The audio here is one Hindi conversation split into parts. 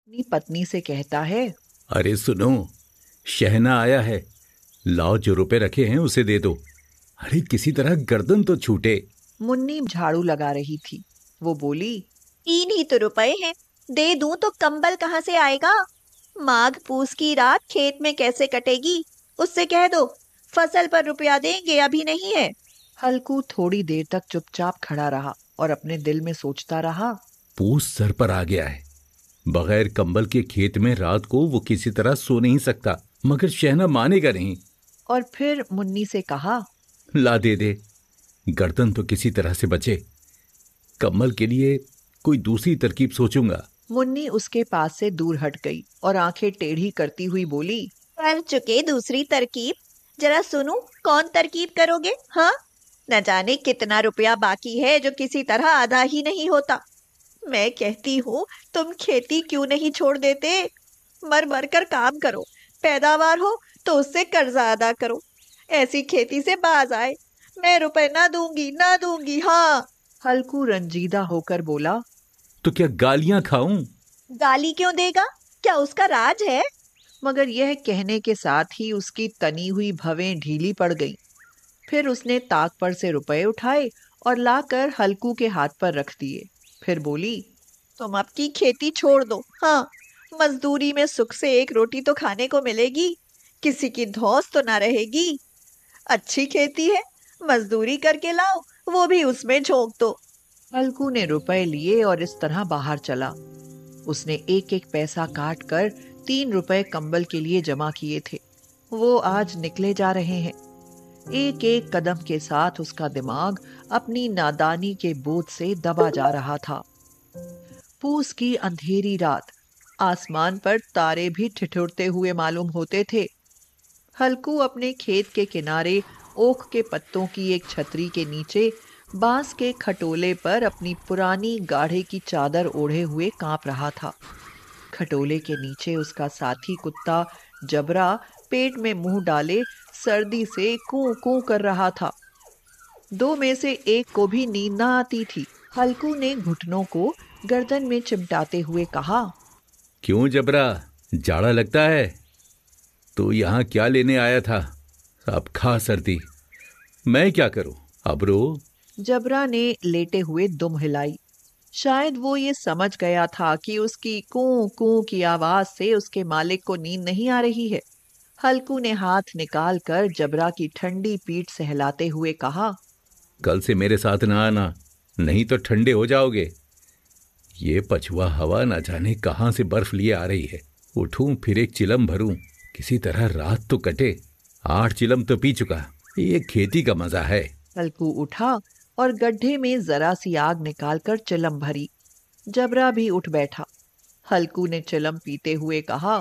अपनी पत्नी से कहता है। अरे सुनो, शहना आया है, लाओ जो रुपए रखे हैं उसे दे दो। अरे किसी तरह गर्दन तो छूटे। मुन्नी झाड़ू लगा रही थी। वो बोली, 3 ही तो रुपए हैं, दे दूं तो कंबल कहाँ से आएगा? माघ पूस की रात खेत में कैसे कटेगी? उससे कह दो फसल पर रुपया देंगे, अभी नहीं है। हल्कू थोड़ी देर तक चुपचाप खड़ा रहा और अपने दिल में सोचता रहा। पूस सर पर आ गया है। बगैर कंबल के खेत में रात को वो किसी तरह सो नहीं सकता, मगर शहना मानेगा नहीं। और फिर मुन्नी से कहा, ला दे दे, गर्दन तो किसी तरह से बचे। कंबल के लिए कोई दूसरी तरकीब सोचूंगा। मुन्नी उसके पास से दूर हट गई और आंखें टेढ़ी करती हुई बोली, कर चुके दूसरी तरकीब, जरा सुनूं कौन तरकीब करोगे? हाँ, न जाने कितना रुपया बाकी है जो किसी तरह आधा ही नहीं होता। मैं कहती हूँ तुम खेती क्यों नहीं छोड़ देते? मर मर कर काम करो, पैदावार हो तो उससे कर्जा अदा करो, ऐसी खेती से बाज आए। मैं रुपए ना दूंगी, ना दूंगी। हाँ। हल्कू रंजीदा होकर बोला, तो क्या गालियां खाऊं? गाली क्यों देगा? क्या उसका राज है? मगर यह कहने के साथ ही उसकी तनी हुई भवें ढीली पड़ गईं। फिर उसने ताक पर से रुपए उठाए और लाकर हल्कू के हाथ पर रख दिए। फिर बोली, तुम अब की खेती छोड़ दो। हाँ, मजदूरी में सुख से एक रोटी तो खाने को मिलेगी, किसी की धौंस तो ना रहेगी। अच्छी खेती है, मजदूरी करके लाओ, वो भी उसमें झोंक दो। हल्कू ने रुपए लिए और इस तरह बाहर चला। उसने एक एक पैसा काट कर 3 रुपए कंबल के लिए जमा किए थे। वो आज निकले जा रहे हैं। एक एक कदम के साथ उसका दिमाग अपनी नादानी के बोझ से दबा जा रहा था। पूस की अंधेरी रात, आसमान पर तारे भी ठिठुरते हुए मालूम होते थे। हल्कू अपने खेत के किनारे ओक के पत्तों की एक छतरी के नीचे बांस के खटोले पर अपनी पुरानी गाढ़े की चादर ओढ़े हुए कांप रहा था। खटोले के नीचे उसका साथी कुत्ता जबरा पेट में मुंह डाले सर्दी से कूं कूं कर रहा था। दो में से एक को भी नींद न आती थी। हल्कू ने घुटनों को गर्दन में चिमटाते हुए कहा, क्यों जबरा, जाड़ा लगता है? तो यहाँ क्या लेने आया था? अब खा सर्दी, मैं क्या करूं? अब रो। जबरा ने लेटे हुए दुम हिलाई। शायद वो ये समझ गया था कि उसकी कूं कूं की आवाज से उसके मालिक को नींद नहीं आ रही है। हल्कू ने हाथ निकाल कर जबरा की ठंडी पीठ सहलाते हुए कहा, कल से मेरे साथ ना आना, नहीं तो ठंडे हो जाओगे। ये पछुआ हवा न जाने कहां से बर्फ लिए आ रही है। उठूं फिर एक चिलम भरूं, किसी तरह रात तो कटे। 8 चिलम तो पी चुका, ये खेती का मजा है। हल्कू उठा और गड्ढे में जरा सी आग निकालकर चिलम भरी। जबरा भी उठ बैठा। हल्कू ने चिलम पीते हुए कहा,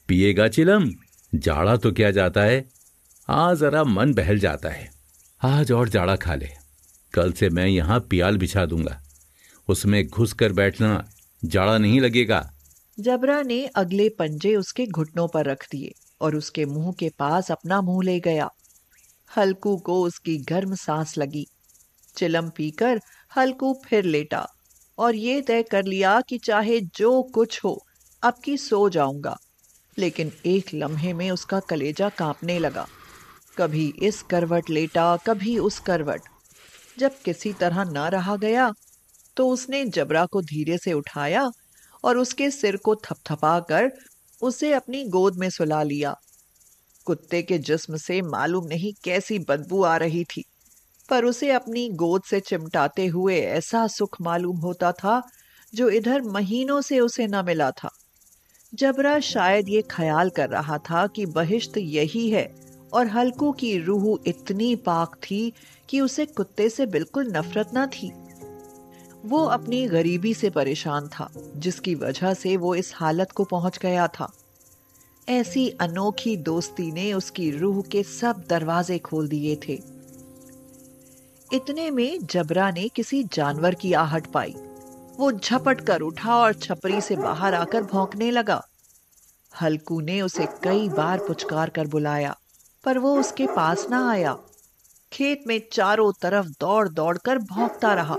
पिएगा चिलम? जाड़ा तो क्या जाता है, आज जरा मन बहल जाता है। आज और जाड़ा खा ले। कल से मैं यहाँ पियाल बिछा दूंगा, उसमें घुस कर बैठना, जाड़ा नहीं लगेगा। जबरा ने अगले पंजे उसके घुटनों पर रख दिए और उसके मुंह के पास अपना मुंह ले गया। हल्कू को उसकी गर्म सांस लगी। चिलम पीकर हल्कू फिर लेटा और ये तय कर लिया कि चाहे जो कुछ हो, अब की सो जाऊंगा। लेकिन एक लम्हे में उसका कलेजा कांपने लगा। कभी इस करवट लेटा, कभी उस करवट। जब किसी तरह ना रहा गया तो उसने जबरा को धीरे से उठाया और उसके सिर को थपथपा कर उसे अपनी गोद में सुला लिया। कुत्ते के जिस्म से मालूम नहीं कैसी बदबू आ रही थी, पर उसे अपनी गोद से चिमटाते हुए ऐसा सुख मालूम होता था जो इधर महीनों से उसे न मिला था। जबरा शायद ये ख्याल कर रहा था कि बहिश्त यही है, और हल्कू की रूह इतनी पाक थी कि उसे कुत्ते से बिल्कुल नफरत न थी। वो अपनी गरीबी से परेशान था, जिसकी वजह से वो इस हालत को पहुंच गया था। ऐसी अनोखी दोस्ती ने उसकी रूह के सब दरवाजे खोल दिए थे। इतने में जबरा ने किसी जानवर की आहट पाई। वो झपट कर उठा और छपरी से बाहर आकर भौंकने लगा। हल्कू ने उसे कई बार पुचकार कर बुलाया, पर वो उसके पास ना आया। खेत में चारों तरफ दौड़ दौड़ कर भौंकता रहा।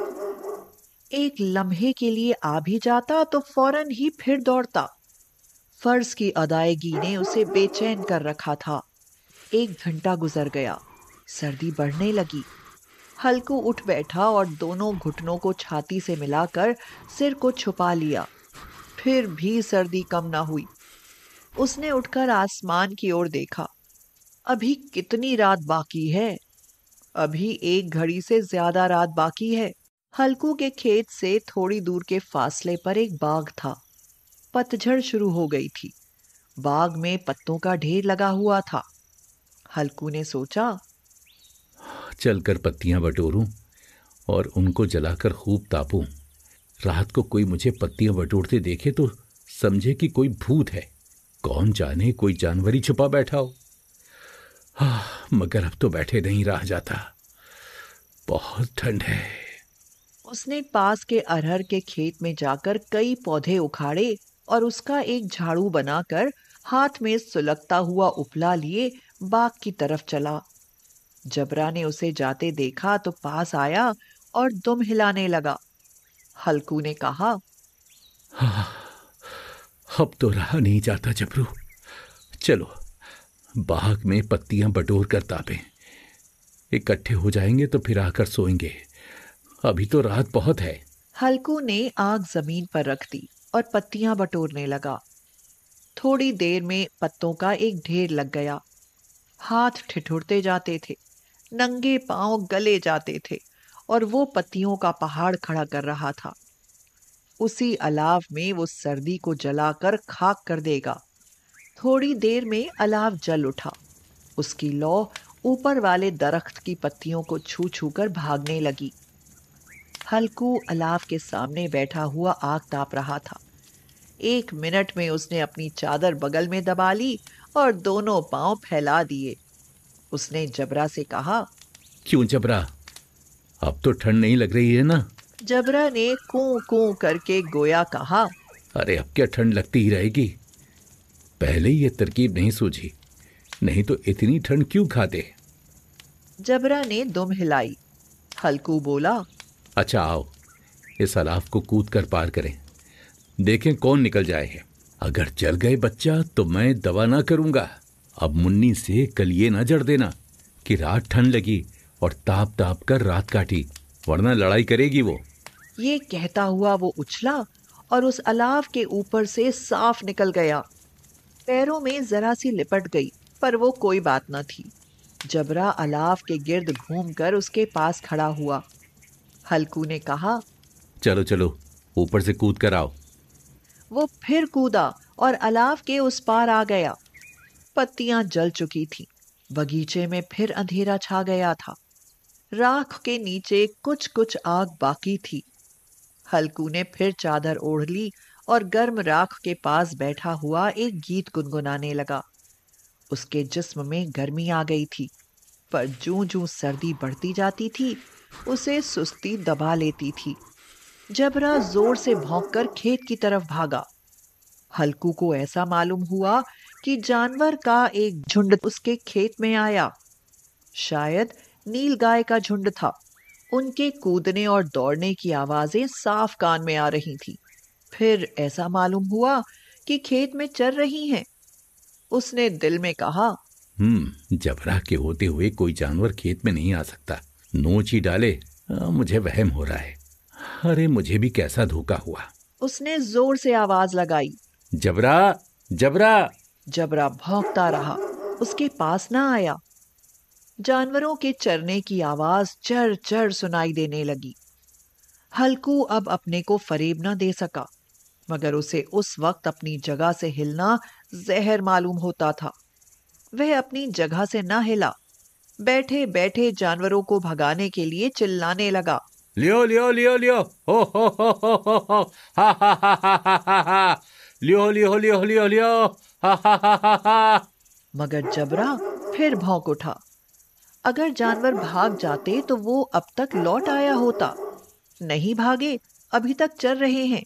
एक लम्हे के लिए आ भी जाता तो फौरन ही फिर दौड़ता। फर्ज की अदायगी ने उसे बेचैन कर रखा था। 1 घंटा गुजर गया। सर्दी बढ़ने लगी। हल्कू उठ बैठा और दोनों घुटनों को छाती से मिलाकर सिर को छुपा लिया। फिर भी सर्दी कम ना हुई। उसने उठकर आसमान की ओर देखा। अभी कितनी रात बाकी है? अभी 1 घड़ी से ज्यादा रात बाकी है। हल्कू के खेत से थोड़ी दूर के फासले पर एक बाग था। पतझड़ शुरू हो गई थी। बाग में पत्तों का ढेर लगा हुआ था। हल्कू ने सोचा, चलकर पत्तियां बटोरूं और उनको जलाकर खूब तापूं। रात को कोई मुझे पत्तियां बटोरते देखे तो समझे कि कोई भूत है। कौन जाने कोई जानवर ही छुपा बैठा हो। मगर अब तो बैठे नहीं रहा जाता। बहुत ठंड है। उसने पास के अरहर के खेत में जाकर कई पौधे उखाड़े और उसका एक झाड़ू बनाकर हाथ में सुलगता हुआ उपला लिए बाग की तरफ चला। जबरा ने उसे जाते देखा तो पास आया और दुम हिलाने लगा। हल्कू ने कहा, अब तो रहा नहीं जाता जबरू। चलो बाग में पत्तियां बटोर कर तापें। इकट्ठे हो जाएंगे तो फिर आकर सोएंगे। अभी तो रात बहुत है। हल्कू ने आग जमीन पर रख दी और पत्तियां बटोरने लगा। थोड़ी देर में पत्तों का एक ढेर लग गया। हाथ ठिठुरते जाते थे, नंगे पांव गले जाते थे और वो पत्तियों का पहाड़ खड़ा कर रहा था। उसी अलाव में वो सर्दी को जलाकर खाक कर देगा। थोड़ी देर में अलाव जल उठा। उसकी लौ ऊपर वाले दरख्त की पत्तियों को छू छू कर भागने लगी। हल्कू अलाव के सामने बैठा हुआ आग ताप रहा था। 1 मिनट में उसने अपनी चादर बगल में दबा ली और दोनों पांव फैला दिए। उसने जबरा से कहा, क्यों जबरा, अब तो ठंड नहीं लग रही है ना? जबरा ने कूं कूं करके गोया कहा, अरे अब क्या ठंड लगती ही रहेगी। पहले ही ये तरकीब नहीं सूझी, नहीं तो इतनी ठंड क्यों खाते। जबरा ने दुम हिलाई। हल्कू बोला, अच्छा आओ इस अलाव को कूद कर पार करें, देखें कौन निकल जाए है। अगर जल गए बच्चा तो मैं दवा ना करूंगा। अब मुन्नी से कल ये ना जड़ देना कि रात ठंड लगी और ताप ताप कर रात काटी, वरना लड़ाई करेगी वो। ये कहता हुआ वो उछला और उस अलाव के ऊपर से साफ निकल गया। पैरों में जरा सी लिपट गई, पर वो कोई बात न थी। जबरा अलाव के गिर्द घूमकर उसके पास खड़ा हुआ। हल्कू ने कहा, चलो चलो ऊपर से कूद कर आओ। वो फिर कूदा और अलाव के उस पार आ गया। पत्तियां जल चुकी थीं। बगीचे में फिर अंधेरा छा गया था। राख के नीचे कुछ कुछ आग बाकी थी। हल्कू ने फिर चादर ओढ़ ली और गर्म राख के पास बैठा हुआ एक गीत गुनगुनाने लगा। उसके जिस्म में गर्मी आ गई थी, पर जूं जूं सर्दी बढ़ती जाती थी उसे सुस्ती दबा लेती थी। जबरा जोर से भौंककर खेत की तरफ भागा। हल्कू को ऐसा मालूम हुआ कि जानवर का एक झुंड उसके खेत में आया। शायद नीलगाय का झुंड था। उनके कूदने और दौड़ने की आवाजें साफ कान में आ रही थी। फिर ऐसा मालूम हुआ कि खेत में चर रही हैं। उसने दिल में कहा, जबरा के होते हुए कोई जानवर खेत में नहीं आ सकता। नोच ही डाले। मुझे वहम हो रहा है। अरे मुझे भी कैसा धोखा हुआ। उसने जोर से आवाज लगाई, जबरा जबरा। जबरा भौंकता रहा, उसके पास ना आया। जानवरों के चरने की आवाज चर चर सुनाई देने लगी। हल्कू अब अपने को फरेब न दे सका, मगर उसे उस वक्त अपनी जगह से हिलना जहर मालूम होता था। वह अपनी जगह से न हिला। बैठे बैठे जानवरों को भगाने के लिए चिल्लाने लगा, लियो लियो लियो लियो, हो हा हा हा हा हा हा हा, लियो लियो लियो लियो लियो, हा हा हा हा हा। मगर जबरा फिर भौंक उठा। अगर जानवर भाग जाते तो वो अब तक लौट आया होता। नहीं भागे, अभी तक चल रहे हैं।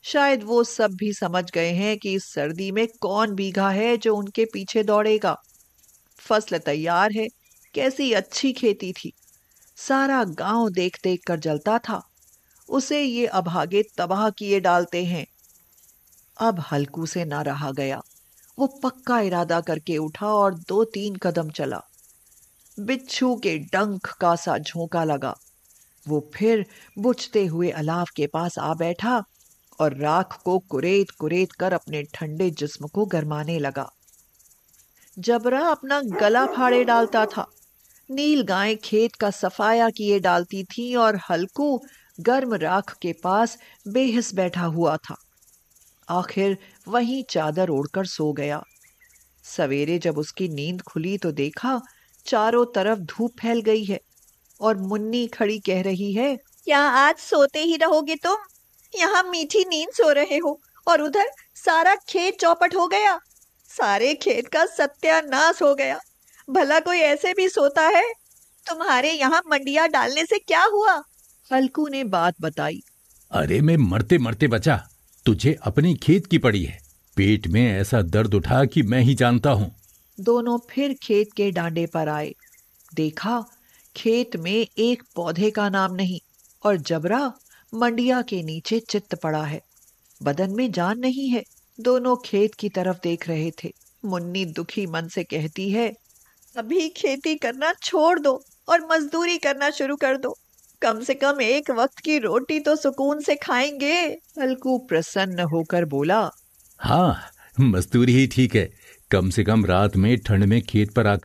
शायद वो सब भी समझ गए हैं कि इस सर्दी में कौन भीगा है जो उनके पीछे दौड़ेगा। फसल तैयार है। कैसी अच्छी खेती थी। सारा गांव देख देख कर जलता था। उसे ये अभागे तबाह किए डालते हैं। अब हल्कू से ना रहा गया। वो पक्का इरादा करके उठा और 2-3 कदम चला। बिच्छू के डंक का सा झोंका लगा। वो फिर बुझते हुए अलाव के पास आ बैठा और राख को कुरेद कुरेद कर अपने ठंडे जिस्म को गरमाने लगा। जबरा अपना गला फाड़े डालता था। नील गाय खेत का सफाया किए डालती थी और हल्कू गर्म राख के पास बेहिस बैठा हुआ था। आखिर वहीं चादर ओढ़कर सो गया। सवेरे जब उसकी नींद खुली तो देखा चारों तरफ धूप फैल गई है और मुन्नी खड़ी कह रही है, क्या आज सोते ही रहोगे तुम? यहाँ मीठी नींद सो रहे हो और उधर सारा खेत चौपट हो गया। सारे खेत का सत्यानाश हो गया। भला कोई ऐसे भी सोता है? तुम्हारे यहाँ मंडिया डालने से क्या हुआ? हल्कू ने बात बताई। अरे मैं मरते मरते बचा, तुझे अपनी खेत की पड़ी है। पेट में ऐसा दर्द उठा कि मैं ही जानता हूँ। दोनों फिर खेत के डांडे पर आए। देखा खेत में एक पौधे का नाम नहीं और जबरा मंडिया के नीचे चित्त पड़ा है। बदन में जान नहीं है। दोनों खेत की तरफ देख रहे थे। मुन्नी दुखी मन से कहती है, अभी खेती करना छोड़ दो और मजदूरी करना शुरू कर दो। कम से कम एक वक्त की रोटी तो सुकून से खाएंगे। हल्कू प्रसन्न होकर बोला, हाँ, मजदूरी ही ठीक है। कम से कम रात में ठंड में खेत पर आकर